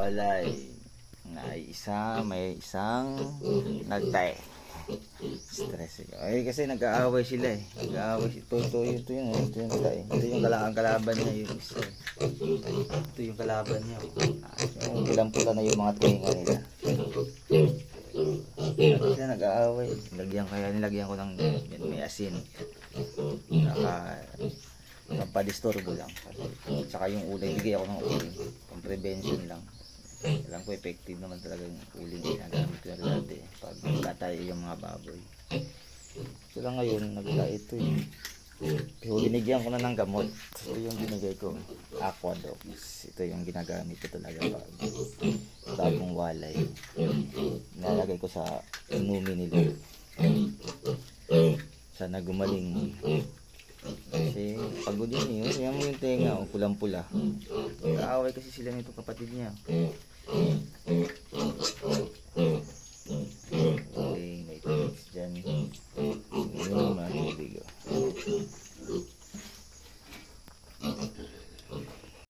walay. May isang nagtay. Stress. Ay, kasi nag-aaway sila eh. Nag-aaway. Ito yun. Ito yung tayo. Ito yung kalaban niya yung isa. Ito yung kalaban niya. Yung pulang-pula na yung mga tenga nila. Sila nag-aaway. Nilagyan ko ng may asin. Pampadistorbo lang. Saka yung ulay, bigay ako ng uling. Pang prevention lang. Alam ko effective naman talaga yung uling ginagamit ko na dati pag nagkatayo yung mga baboy. So lang ngayon, ito eh. Pero binigyan ko na ng gamot. Ito yung binigay ko. Aquadox. Ito yung ginagamit ko talaga pag bagong walay. Nalagay ko sa inumi nila. Sana gumaling. Kasi pagod yun eh. Yan mo yung tenga, pulang-pula. Kaaway kasi sila nito kapatid niya.